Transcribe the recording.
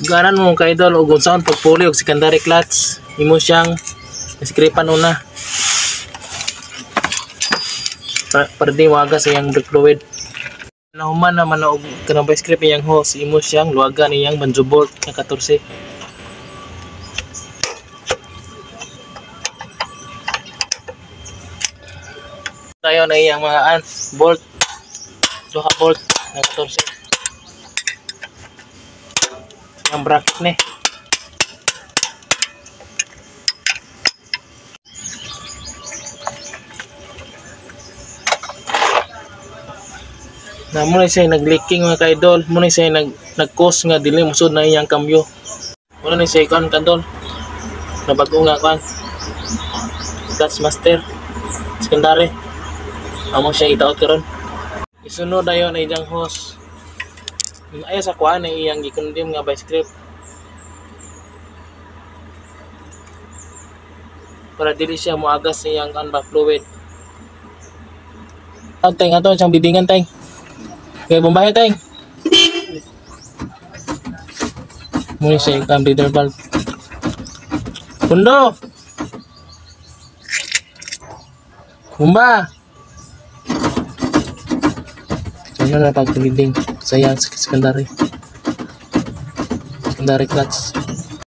Ganan mo kay idol og unsaon pagpuli og secondary clutch, imo siyang iskripan una. Para di wagas iyang brake fluid. Nahuman naman na og kanang script iyang hose, imo siyang luwagan iyang banjo bolt na 14. Tayo na iyang mga bolt, 2 bolt na 14. Ang bracket ni. Na muna siya nag-leaking mga ka-idol, muna siya nag-cause nga dili musud na iyang kambyo. Muna ni siya kan kadol. Nabago nga kan. Clutch master secondary. Amo siya itaot karon. Isunod ayon na iyang hose. Ayo sa kuan na iyang gikondim nga by script. Para dili siya moagas sa iyang back fluid. Teng ato siyang bibingan teng. Okay, bombahe teng. Muna siya ikang breather valve. Pundo! Bomba! Ano na pagpiliding sa iyang secondary clutch.